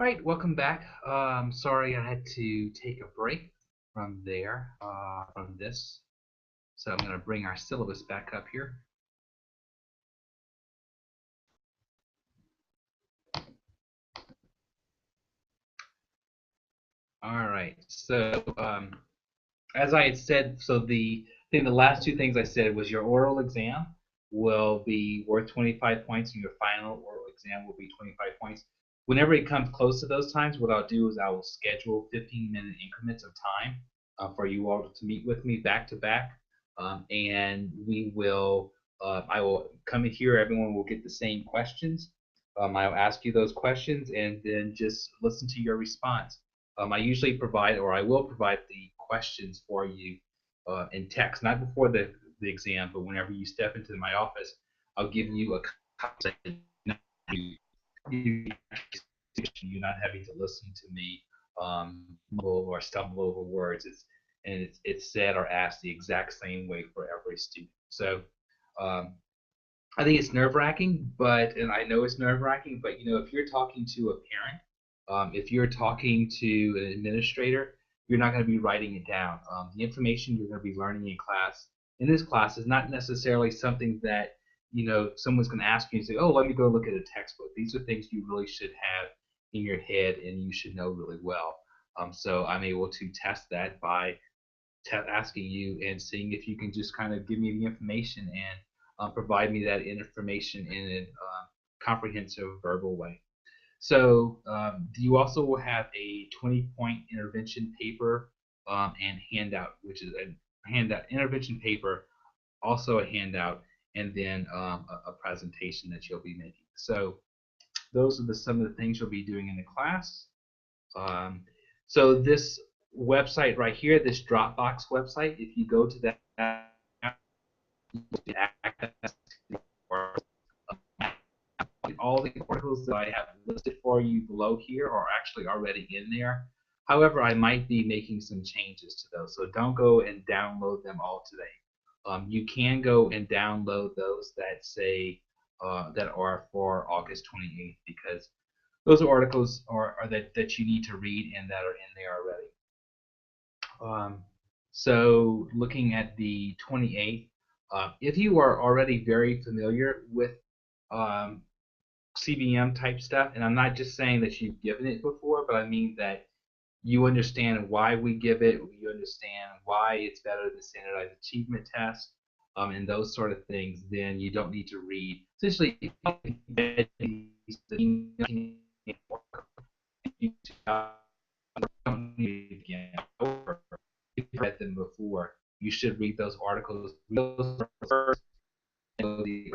All right, welcome back. Sorry I had to take a break from from this. So I'm going to bring our syllabus back up here. All right, so as I had said, the last two things I said was your oral exam will be worth 25 points, and your final oral exam will be 25 points. Whenever it comes close to those times, what I'll do is I will schedule 15-minute increments of time for you all to meet with me back to back, and I will come in here. Everyone will get the same questions. I'll ask you those questions, and then just listen to your response. I usually provide, or I will provide, the questions for you in text, not before the exam, but whenever you step into my office, I'll give you a copy. You're not having to listen to me mumble or stumble over words. It's said or asked the exact same way for every student. So um, I think it's nerve wracking, and I know it's nerve wracking, but if you're talking to a parent, if you're talking to an administrator, you're not going to be writing it down. The information you're going to be learning in this class, is not necessarily something that someone's going to ask you and say, "Oh, let me go look at a textbook." These are things you really should have in your head and you should know really well. So I'm able to test that by asking you and seeing if you can just kind of give me the information and provide me that information in a comprehensive verbal way. So you also will have a 20-point intervention paper and handout, which is a handout intervention paper, also a handout, and then a presentation that you'll be making. So those are some of the things you'll be doing in the class. Um, so this website right here, this Dropbox website, if you go to that, all the articles that I have listed for you below here are actually already in there. However, I might be making some changes to those, so don't go and download them all today. You can go and download those that are for August 28th, because those articles are that you need to read and that are in there already. So looking at the 28th, if you are already very familiar with um, CBM type stuff, and I'm not just saying that you've given it before, but I mean that you understand why we give it, you understand why it's better than the standardized achievement test, and those sort of things, then you don't need to read. Essentially, you don't need to again. If you've read them before, you should read those articles. First, these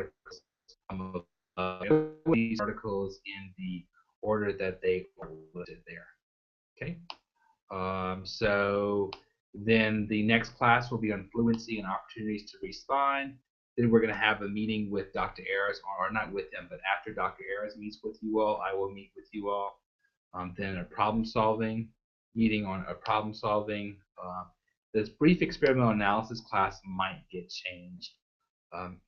articles in the order that they are listed there. Okay. So then the next class will be on fluency and opportunities to respond. Then we're going to have a meeting with Dr. Ayres, or not with him, but after Dr. Ayres meets with you all, I will meet with you all. Then a problem solving meeting on a problem solving. This brief experimental analysis class might get changed. Um,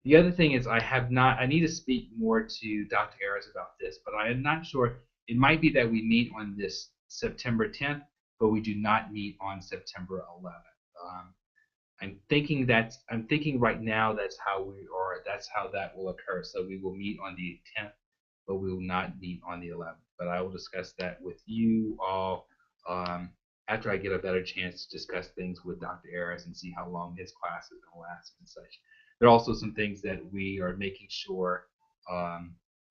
the other thing is I need to speak more to Dr. Ayres about this, but I am not sure. It might be that we meet on this September 10th, but we do not meet on September 11th. Um, I'm thinking right now that's how that will occur. So we will meet on the 10th, but we will not meet on the 11th. But I will discuss that with you all after I get a better chance to discuss things with Dr. Ayres and see how long his class is going to last and such. There are also some things that we are making sure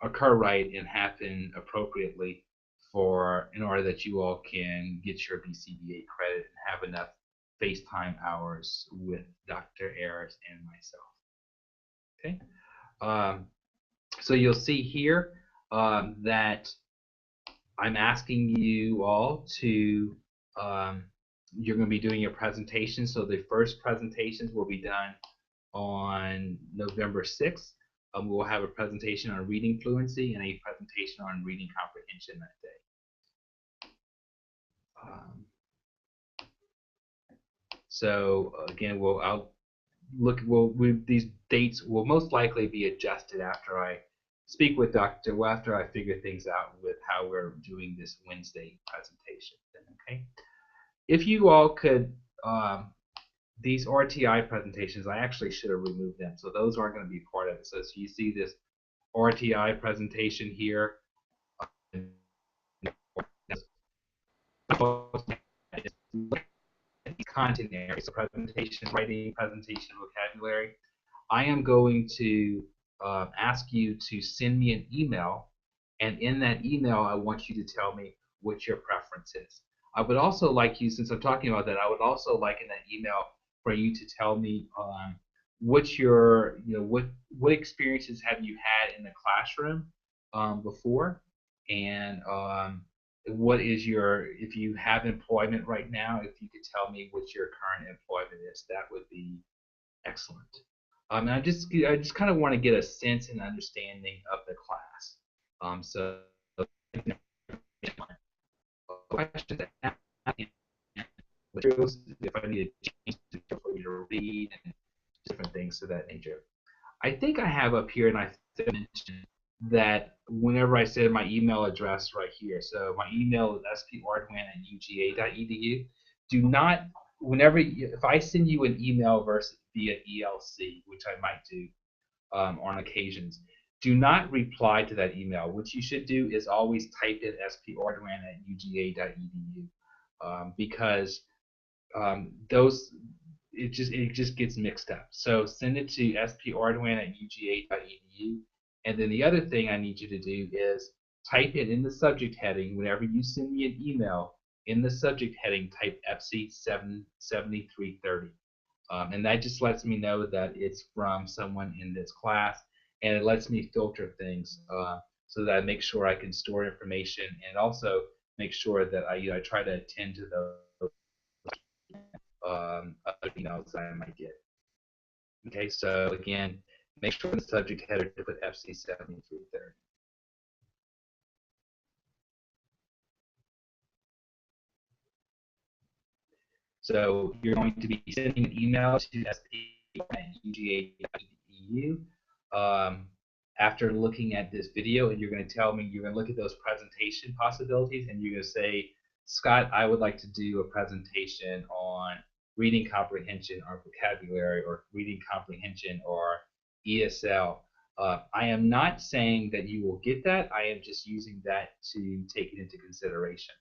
occur right and happen appropriately in order that you all can get your BCBA credit and have enough FaceTime hours with Dr. Ayres and myself. Okay. Um, so you'll see here that I'm asking you all to, you're going to be doing your presentation. So the first presentations will be done on November 6th. We'll have a presentation on reading fluency and a presentation on reading comprehension that day. Um, so again, these dates will most likely be adjusted after I speak with Dr. after I figure things out with how we're doing this Wednesday presentation. Okay. If you all could, these RTI presentations, I actually should have removed them. So those aren't going to be part of it. So you see this RTI presentation here. Content areas, so presentation, writing, presentation, vocabulary. I am going to ask you to send me an email, and in that email, I want you to tell me what your preference is. I would also like you, since I'm talking about that, I would also like in that email for you to tell me what your, what experiences have you had in the classroom before, and what is your, if you have employment right now, if you could tell me what your current employment is, that would be excellent. And I just kind of want to get a sense and understanding of the class. So questions, materials, if I need to change for you to read, and different things of that nature. I think I have up here, and I mentioned that whenever I said my email address right here, so my email is spardwin@uga.edu. Do not, if I send you an email via ELC, which I might do on occasions, do not reply to that email. What you should do is always type in spardwin@uga.edu because those it just gets mixed up. So send it to spardwin@uga.edu. And then the other thing I need you to do is type it in the subject heading. Whenever you send me an email, in the subject heading, type EPSI 7330. And that just lets me know that it's from someone in this class, and it lets me filter things so that I make sure I can store information, and also make sure that I try to attend to those other emails that I might get. Okay, so again, make sure in the subject header to put EPSI 7330. So you're going to be sending an email to sp@uga.edu after looking at this video, and you're going to tell me, you're going to look at those presentation possibilities, and you're going to say, Scott, I would like to do a presentation on reading comprehension or vocabulary, or reading comprehension or ESL. I am not saying that you will get that. I am just using that to take it into consideration.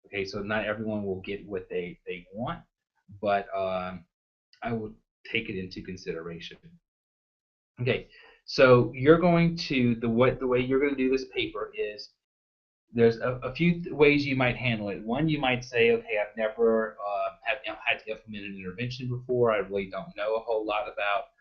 Okay, so not everyone will get what they want, but I will take it into consideration. Okay, so you're going to, the way you're going to do this paper is, there's a few ways you might handle it. One, you might say, okay, I've never had to implement an intervention before. I really don't know a whole lot about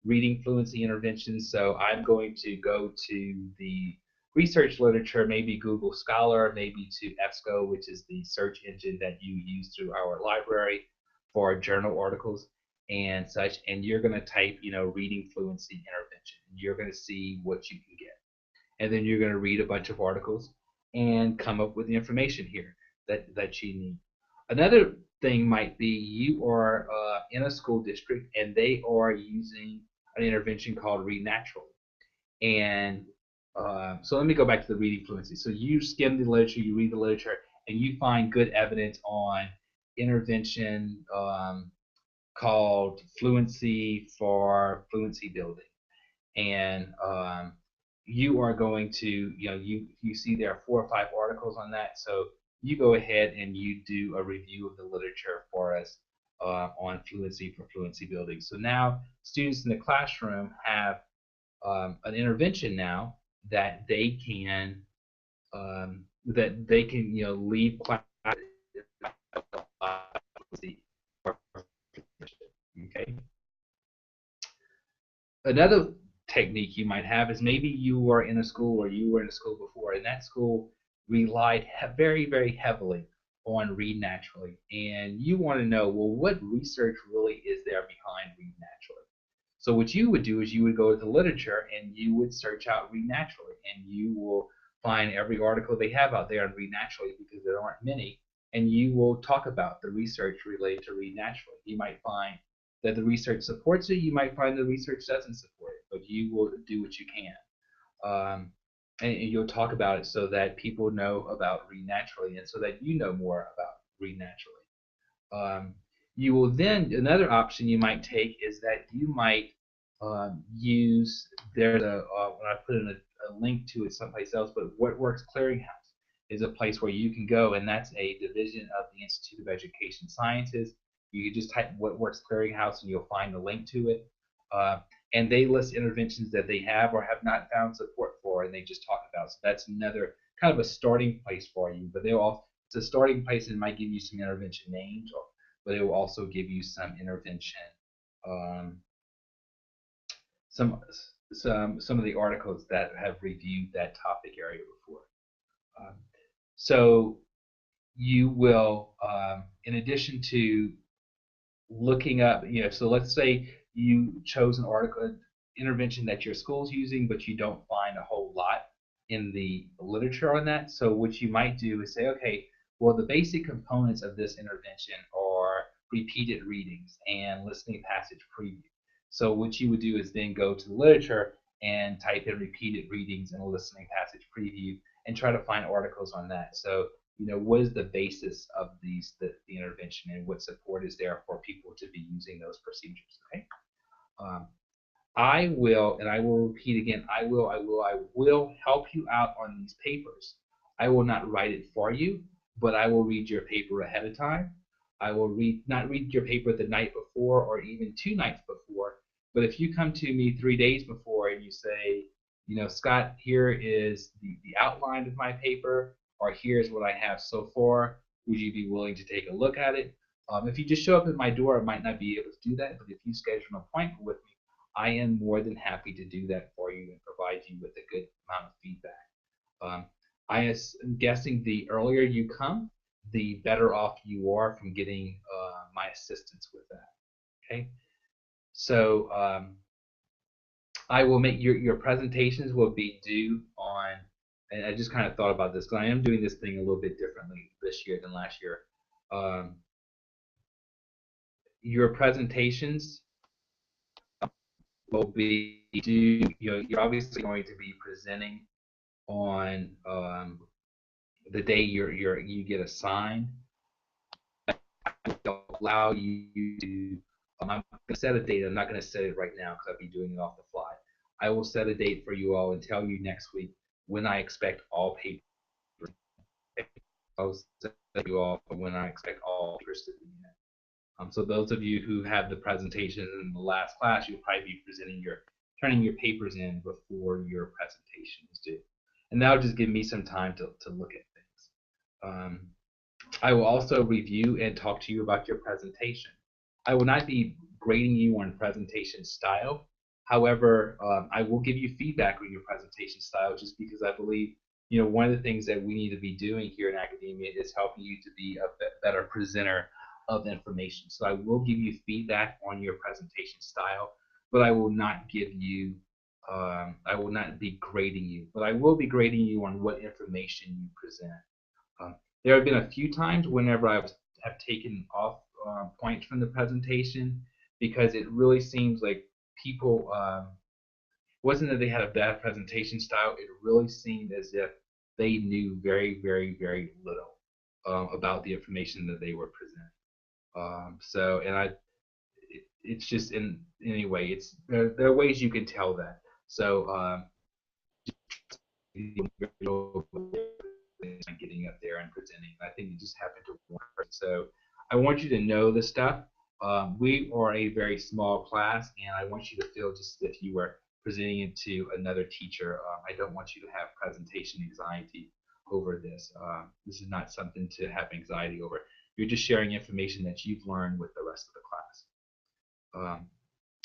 reading fluency interventions, so I'm going to go to the research literature, maybe Google Scholar, maybe to EBSCO, which is the search engine that you use through our library for journal articles and such, and you're going to type, reading fluency intervention, and you're going to see what you can get. And then you're going to read a bunch of articles and come up with the information here that you need. Another thing might be you are in a school district and they are using an intervention called Read Naturally. And so let me go back to the reading fluency. So you skim the literature, you read the literature, and you find good evidence on intervention called Fluency for Fluency Building. And you are going to, you see there are 4 or 5 articles on that. So you go ahead and you do a review of the literature for us on Fluency for Fluency Building. So now students in the classroom have an intervention now that they can leave class. Okay. Another technique you might have is maybe you are in a school, or you were in a school before, and that school relied very, very heavily on Read Naturally, and you want to know, well, what research really is there behind Read Naturally? So what you would do is you would go to the literature and you would search out Read Naturally, and you will find every article they have out there on Read Naturally, because there aren't many, and you will talk about the research related to Read Naturally. You might find that the research supports it, you might find the research doesn't support it, but you will do what you can. and you'll talk about it so that people know about Read Naturally and so that you know more about Read Naturally. You will then, another option you might take is that you might use, there's when I put in a link to it someplace else, but What Works Clearinghouse is a place where you can go, and that's a division of the Institute of Education Sciences. You can just type What Works Clearinghouse and you'll find the link to it. And they list interventions that they have or have not found support for, and they just talk about. So that's another kind of a starting place for you. But they'll also, it's a starting place and it might give you some intervention names, but it will also give you some intervention, um, some some of the articles that have reviewed that topic area before. Um, so you will, in addition to looking up, so let's say you chose an article intervention that your school's using, but you don't find a whole lot in the literature on that. So what you might do is say, okay, well, the basic components of this intervention are repeated readings and listening passage preview. So what you would do is then go to the literature and type in repeated readings and listening passage preview and try to find articles on that. So what is the basis of the intervention and what support is there for people to be using those procedures, okay? I will, and I will repeat again, I will help you out on these papers. I will not write it for you, but I will read your paper ahead of time. I will not read your paper the night before or even 2 nights before, but if you come to me 3 days before and you say, Scott, here is the outline of my paper, or here's what I have so far, would you be willing to take a look at it? If you just show up at my door, I might not be able to do that, but if you schedule an appointment with me, I am more than happy to do that for you and provide you with a good amount of feedback. I am guessing the earlier you come, the better off you are from getting my assistance with that. Okay, so I will make your presentations will be due on, and I just kind of thought about this because I am doing this thing a little bit differently this year than last year. Your presentations will be due, you're obviously going to be presenting on the day you get assigned. Will allow you to, I'm going to set a date. I'm not going to set it right now because I'll be doing it off the fly. I will set a date for you all and tell you next week when I expect all papers. I'll set you all when I expect all papers to be in. So those of you who have the presentation in the last class, you'll probably be turning your papers in before your presentation is due. And that'll just give me some time to look at things. I will also review and talk to you about your presentation. I will not be grading you on presentation style. However, I will give you feedback on your presentation style just because I believe, one of the things that we need to be doing here in academia is helping you to be a better presenter of information. So I will give you feedback on your presentation style, but I will not give you, I will not be grading you, but I will be grading you on what information you present. There have been a few times whenever I have taken off points from the presentation because it really seems like people, wasn't that they had a bad presentation style, it really seemed as if they knew very, very, very little about the information that they were presenting. It's just anyway, there are ways you can tell that. So getting up there and presenting. I think it just happened to work. So I want you to know this stuff. We are a very small class, and I want you to feel just as if you were presenting it to another teacher. I don't want you to have presentation anxiety over this. This is not something to have anxiety over. You're just sharing information that you've learned with the rest of the class.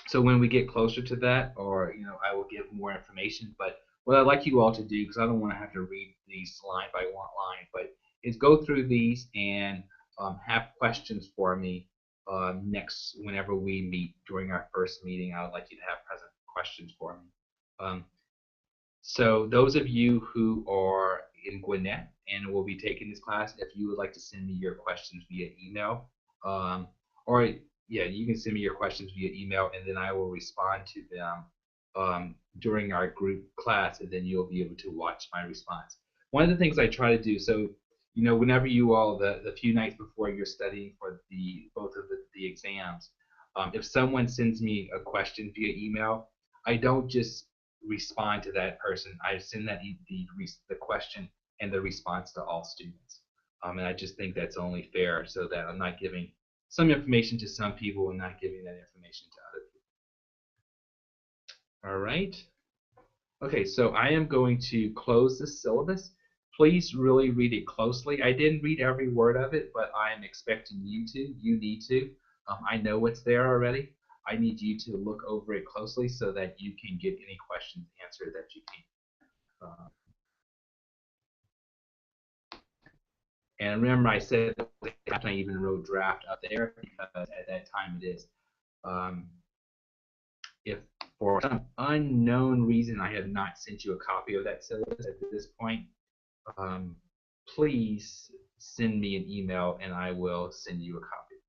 So when we get closer to that, or I will give more information. But what I'd like you all to do, because I don't want to have to read these line by line, but is go through these and have questions for me whenever we meet during our first meeting. I would like you to have present questions for me. So those of you who are in Gwinnett and will be taking this class, if you would like to send me your questions via email, or yeah, you can send me your questions via email, and then I will respond to them during our group class, and then you'll be able to watch my response. One of the things I try to do, so whenever you all the few nights before you're studying for the both of the exams, if someone sends me a question via email, I don't just respond to that person. I send the question and the response to all students. And I just think that's only fair, so that I'm not giving some information to some people and not giving that information to other people. All right. Okay, so I am going to close the syllabus. Please really read it closely. I didn't read every word of it, but I am expecting you to. You need to. I know what's there already. I need you to look over it closely so that you can get any questions answered that you can. And remember, I said I even wrote draft up there because at that time it is. If for some unknown reason I have not sent you a copy of that syllabus at this point, please send me an email and I will send you a copy.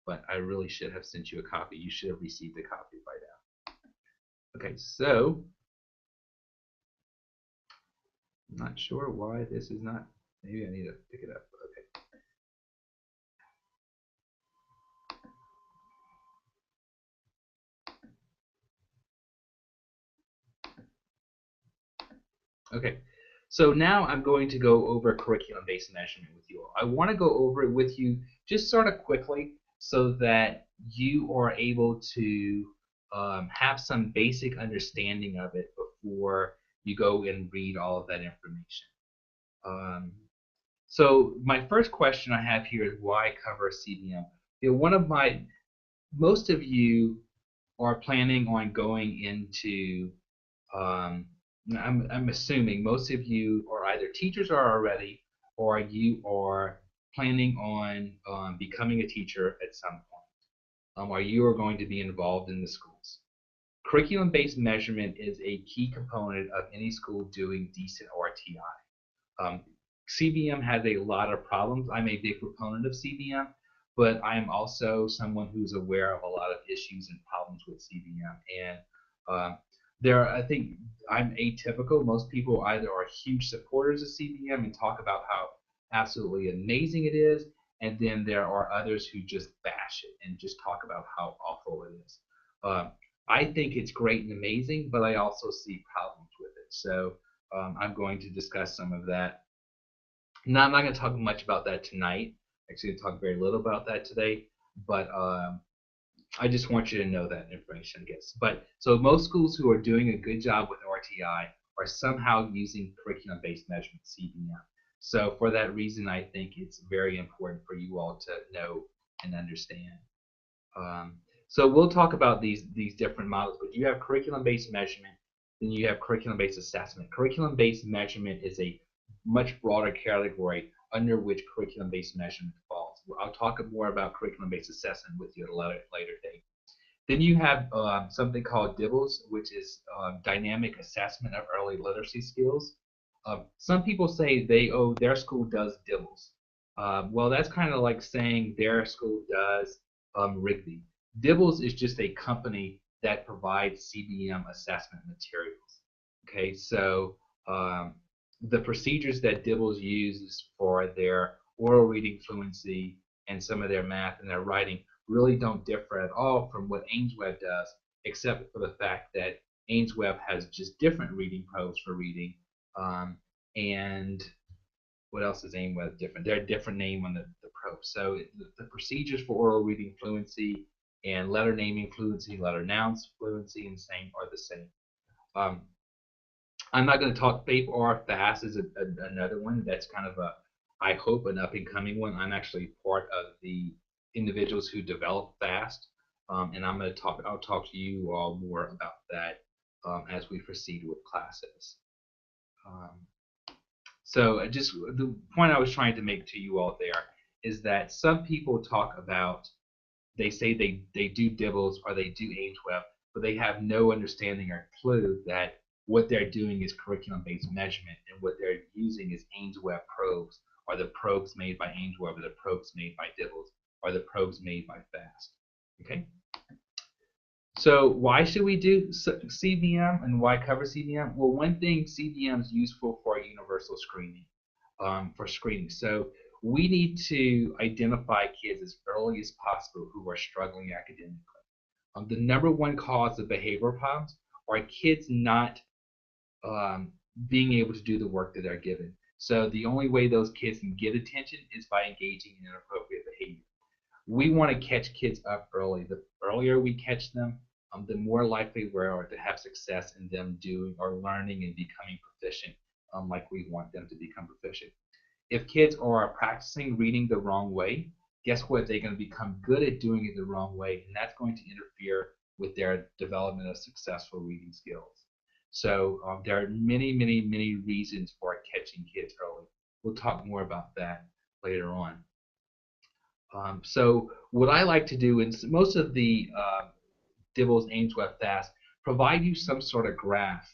But I really should have sent you a copy. You should have received a copy by now. Okay, so I'm not sure why this is not. Maybe I need to pick it up. Okay. Okay. So now I'm going to go over curriculum-based measurement with you all. I want to go over it with you just sort of quickly so that you are able to have some basic understanding of it before you go and read all of that information. So my first question I have here is why cover CBM? Most of you are planning on going into I'm assuming most of you are either teachers are already, or you are planning on becoming a teacher at some point, or you are going to be involved in the schools. Curriculum-based measurement is a key component of any school doing decent RTI. CBM has a lot of problems. I'm a big proponent of CBM, but I am also someone who's aware of a lot of issues and problems with CBM. And I think I'm atypical. Most people either are huge supporters of CBM and talk about how absolutely amazing it is, and then there are others who just bash it and just talk about how awful it is. I think it's great and amazing, but I also see problems with it. So I'm going to discuss some of that. Now, I'm not going to talk much about that tonight. Actually, I'll talk very little about that today, but I just want you to know that information, I guess. But so most schools who are doing a good job with RTI are somehow using curriculum-based measurement, CBM. So for that reason, I think it's very important for you all to know and understand. So we'll talk about these different models, but you have curriculum-based measurement, then you have curriculum-based assessment. Curriculum-based measurement is a much broader category under which curriculum-based measurement falls. I'll talk more about curriculum-based assessment with you at a later date. Then you have something called DIBELS, which is dynamic assessment of early literacy skills. Some people say their school does DIBELS. Well, that's kind of like saying their school does Rigby. DIBELS is just a company that provides CBM assessment materials. Okay, so the procedures that DIBELS uses for their oral reading fluency and some of their math and their writing really don't differ at all from what AIMSweb does, except for the fact that AIMSweb has just different reading probes for reading. And what else is AIMSweb different? They're a different name on the probe. So the procedures for oral reading fluency and letter naming fluency, letter nouns fluency, and same are the same. I'm not going to talk FAPE-R. FAST is another one that's kind of I hope, an up-and-coming one. I'm actually part of the individuals who developed FAST, and I'll talk to you all more about that as we proceed with classes. So just the point I was trying to make to you all there is that some people talk about, they say they do DIBELS or they do AIMSweb, but they have no understanding or clue that what they're doing is curriculum-based measurement, and what they're using is AIMSweb probes, or the probes made by AIMSweb, or the probes made by DIBELS, or the probes made by FAST. Okay. So why should we do CBM and why cover CBM? Well, one thing CBM is useful for universal screening, for screening. So we need to identify kids as early as possible who are struggling academically. The number one cause of behavioral problems are kids not um, being able to do the work that they're given. So the only way those kids can get attention is by engaging in inappropriate behavior. We want to catch kids up early. The earlier we catch them, the more likely we are to have success in them doing or learning and becoming proficient, like we want them to become proficient. If kids are practicing reading the wrong way, guess what? They're going to become good at doing it the wrong way, and that's going to interfere with their development of successful reading skills. So there are many, many, many reasons for catching kids early. We'll talk more about that later on. So what I like to do in most of the Dibbles Ainsworth Fast provide you some sort of graph,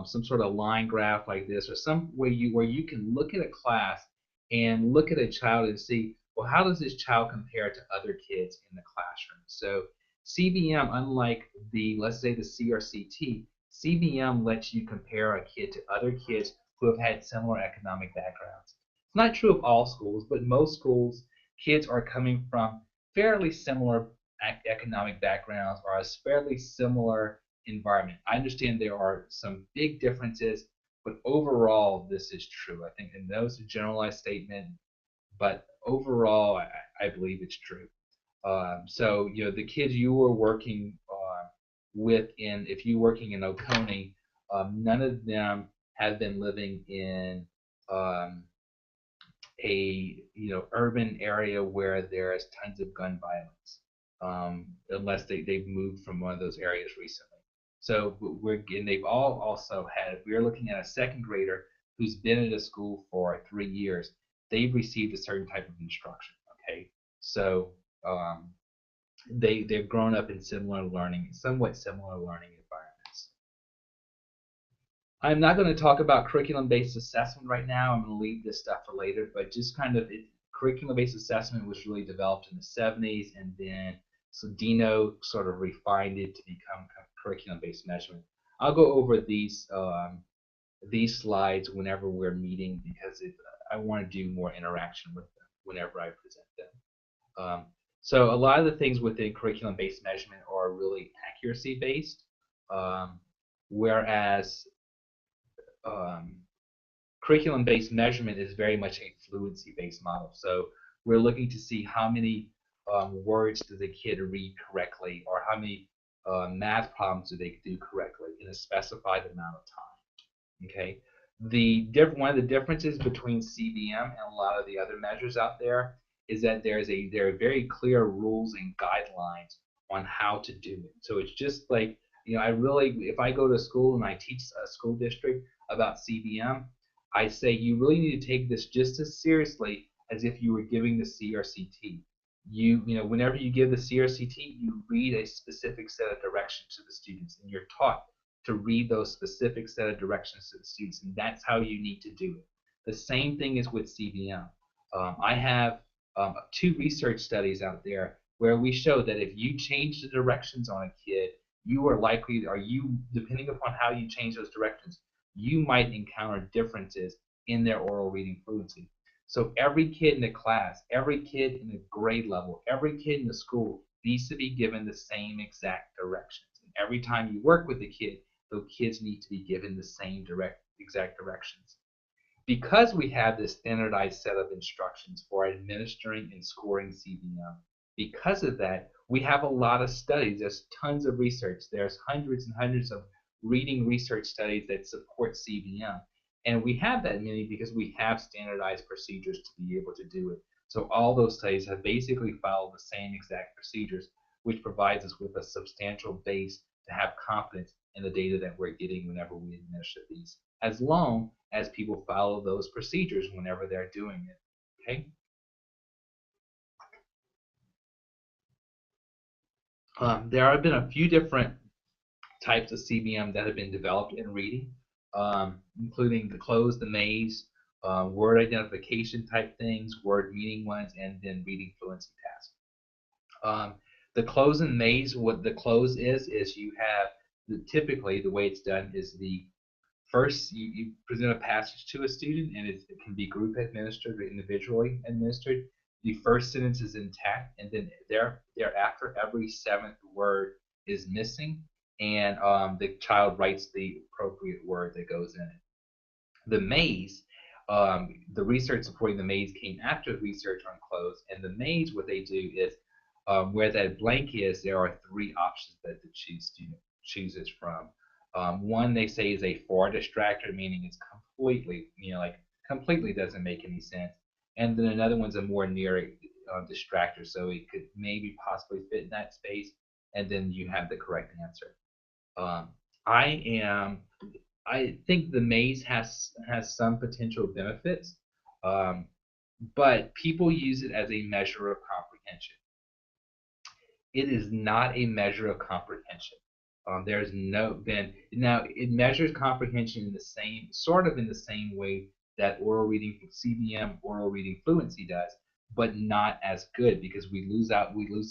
some sort of line graph like this, or some way where you can look at a class and look at a child and see, well, how does this child compare to other kids in the classroom? So CBM, unlike the, let's say, the CRCT, CBM lets you compare a kid to other kids who have had similar economic backgrounds. It's not true of all schools, but most schools, kids are coming from fairly similar economic backgrounds or a fairly similar environment. I understand there are some big differences, but overall, this is true. I think, and that was a generalized statement, but overall, I believe it's true. So, the kids you were working with if you're working in Oconee, none of them have been living in um, a urban area where there's tons of gun violence, unless they've moved from one of those areas recently. So and they've all also had. If we're looking at a second grader who's been at a school for 3 years, they've received a certain type of instruction. Okay, so they've grown up in somewhat similar learning environments. I'm not going to talk about curriculum-based assessment right now. I'm going to leave this stuff for later, but just kind of curriculum-based assessment was really developed in the 70s, and then so Dino sort of refined it to become curriculum-based measurement. I'll go over these slides whenever we're meeting because I want to do more interaction with them whenever I present them. So a lot of the things within curriculum-based measurement are really accuracy-based, whereas um, curriculum-based measurement is very much a fluency-based model. So we're looking to see how many words does a kid read correctly, or how many math problems do they do correctly in a specified amount of time. Okay. One of the differences between CBM and a lot of the other measures out there is that there are very clear rules and guidelines on how to do it. So it's just like, if I go to school and I teach a school district about CBM, I say you really need to take this just as seriously as if you were giving the CRCT. Whenever you give the CRCT, you read a specific set of directions to the students, and you're taught to read those specific set of directions to the students, and that's how you need to do it. The same thing is with CBM. I have 2 research studies out there where we show that if you change the directions on a kid, depending upon how you change those directions, you might encounter differences in their oral reading fluency. So every kid in the class, every kid in the grade level, every kid in the school needs to be given the same exact directions. And every time you work with a kid, those kids need to be given the same exact directions. Because we have this standardized set of instructions for administering and scoring CBM, because of that, we have a lot of studies. There's tons of research. There's hundreds and hundreds of reading research studies that support CBM. And we have that many because we have standardized procedures to be able to do it. So all those studies have basically followed the same exact procedures, which provides us with a substantial base to have confidence in the data that we're getting whenever we administer these, as long as people follow those procedures whenever they're doing it. Okay. There have been a few different types of CBM that have been developed in reading, including the close, the maze, word identification type things, word meaning ones, and then reading fluency tasks. The close and maze, what the close is you have typically the way it's done is the first you present a passage to a student, and it can be group administered or individually administered. The first sentence is intact, and then thereafter every seventh word is missing, and the child writes the appropriate word that goes in it. The maze, the research supporting the maze came after the research on clothes. And the maze, what they do is where that blank is, there are three options that the student chooses from. One they say is a far distractor, meaning it's completely, like completely doesn't make any sense. And then another one's a more near distractor, so it could maybe possibly fit in that space. And then you have the correct answer. Um, I am I think the maze has some potential benefits, um, but people use it as a measure of comprehension. It is not a measure of comprehension. There's no been now it measures comprehension in the same sort of in the same way that oral reading CBM oral reading fluency does, but not as good because we lose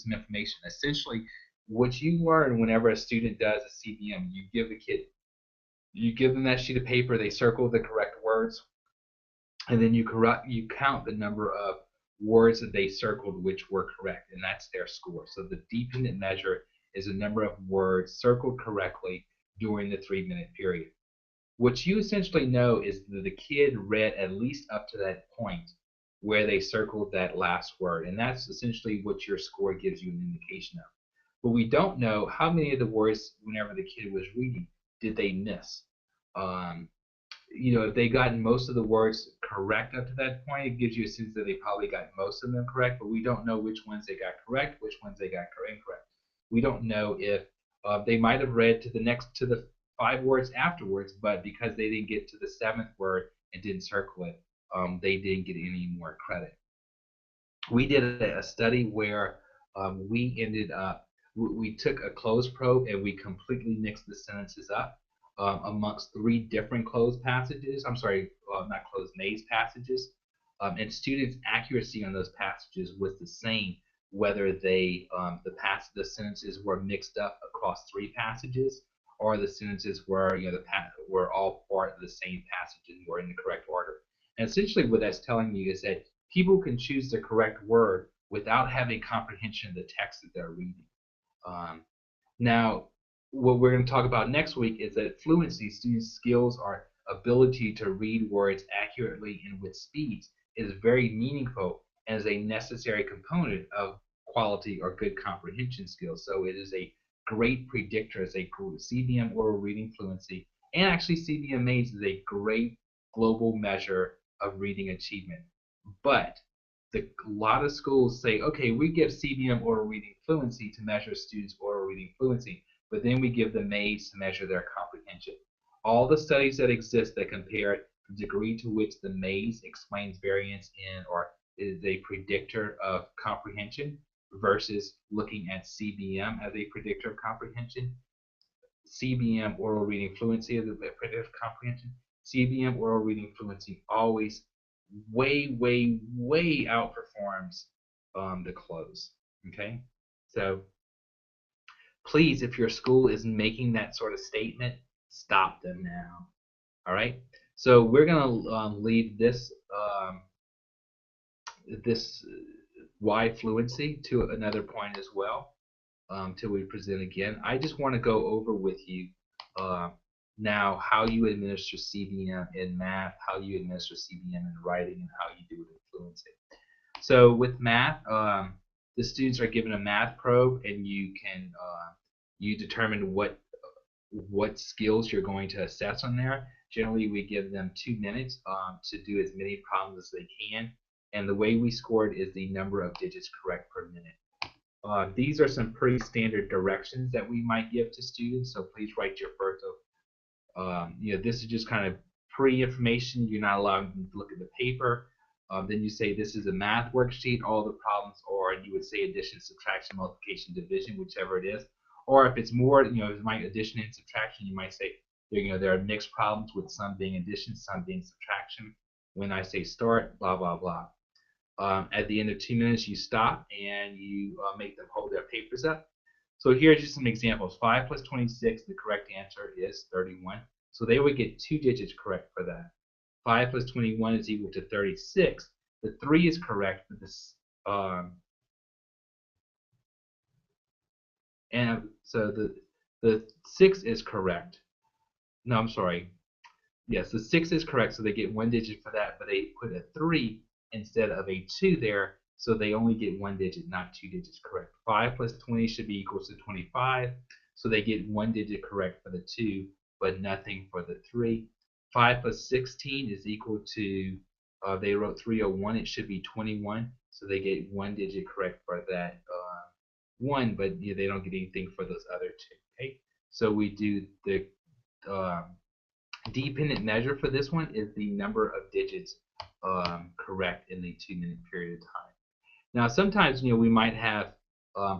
some information. Essentially, what you learn whenever a student does a CBM, you give them that sheet of paper, they circle the correct words, and then you count the number of words that they circled which were correct, and that's their score. So the dependent measure is the number of words circled correctly during the 3-minute period. What you essentially know is that the kid read at least up to that point where they circled that last word, and that's essentially what your score gives you an indication of. But we don't know how many of the words, whenever the kid was reading, did they miss. Um, if they got most of the words correct up to that point, it gives you a sense that they probably got most of them correct, but we don't know which ones they got correct, which ones they got incorrect. We don't know if they might have read to the 5 words afterwards, but because they didn't get to the 7th word and didn't circle it, they didn't get any more credit. We did a study where we ended up we took a closed probe and we completely mixed the sentences up amongst 3 different closed passages. I'm sorry, not closed, maze passages. And students' accuracy on those passages was the same whether the sentences were mixed up across 3 passages or the sentences were were all part of the same passage and were in the correct order. And essentially, what that's telling you is that people can choose the correct word without having comprehension of the text that they're reading. Now, what we're going to talk about next week is that fluency, students' skills or ability to read words accurately and with speeds is very meaningful and is a necessary component of quality or good comprehension skills. So it is a great predictor as a CBM oral reading fluency, and actually CBM maze is a great global measure of reading achievement. But a lot of schools say, okay, we give CBM oral reading fluency to measure students' oral reading fluency, but then we give the maze to measure their comprehension. All the studies that exist that compare the degree to which the maze explains variance in or is a predictor of comprehension versus looking at CBM as a predictor of comprehension. CBM oral reading fluency as a predictor of comprehension. CBM oral reading fluency always way, way, way outperforms the close. Okay, so please, if your school is making that sort of statement, stop them now. All right. So we're gonna leave this why fluency to another point as well till we present again. I just want to go over with you now how you administer CBM in math, how you administer CBM in writing, and how you do it in fluency. So with math, the students are given a math probe, and you determine what skills you're going to assess on there. Generally, we give them 2 minutes to do as many problems as they can, and the way we score it is the number of digits correct per minute. These are some pretty standard directions that we might give to students, so please write your first. This is just kind of pre-information. You're not allowed to look at the paper. Then you say this is a math worksheet. All the problems, or you would say addition, subtraction, multiplication, division, whichever it is. Or if it's more, if it might addition and subtraction, you might say, there are mixed problems with some being addition, some being subtraction. When I say start, blah, blah, blah. At the end of 2 minutes, you stop and you make them hold their papers up. So here's just some examples. 5 plus 26, the correct answer is 31. So they would get 2 digits correct for that. 5 plus 21 is equal to 36. The 3 is correct, but this and so the 6 is correct. No, I'm sorry. Yes, the 6 is correct, so they get 1 digit for that, but they put a 3 instead of a 2 there, so they only get 1 digit, not 2 digits correct. 5 plus 20 should be equal to 25, so they get 1 digit correct for the 2, but nothing for the 3. 5 plus 16 is equal to, they wrote 301, it should be 21, so they get 1 digit correct for that 1, but yeah, they don't get anything for those other 2. Okay, so we do the dependent measure for this one is the number of digits correct in the 2-minute period of time. Now, sometimes we might have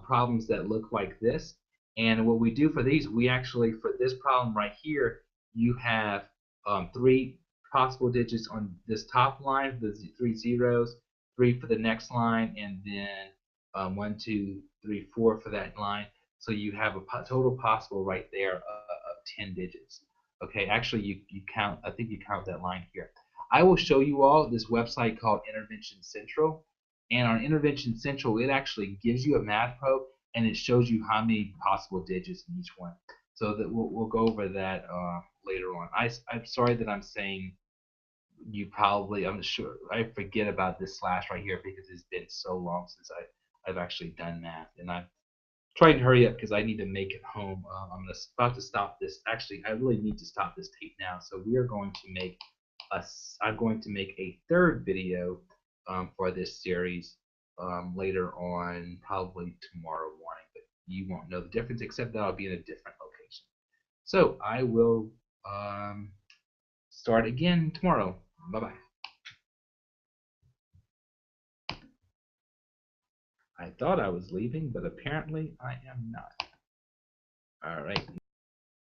problems that look like this, and what we do for these, we actually, for this problem right here, you have 3 possible digits on this top line, the 3 zeros, 3 for the next line, and then 1, 2, 3, 4 for that line. So you have a total possible right there of 10 digits. Okay, actually you count, I think you count that line here. I will show you all this website called Intervention Central, and on Intervention Central it actually gives you a math probe and it shows you how many possible digits in each one. So that we'll go over that later on. I'm sorry that I'm saying you probably, I'm sure I forget about this slash right here because it's been so long since I've actually done math, and I'm trying to hurry up because I need to make it home. I'm about to stop this. Actually, I really need to stop this tape now. So we are going to make I'm going to make a third video for this series later on, probably tomorrow morning. But you won't know the difference except that I'll be in a different location. So I will start again tomorrow. Bye bye. I thought I was leaving, but apparently I am not. All right.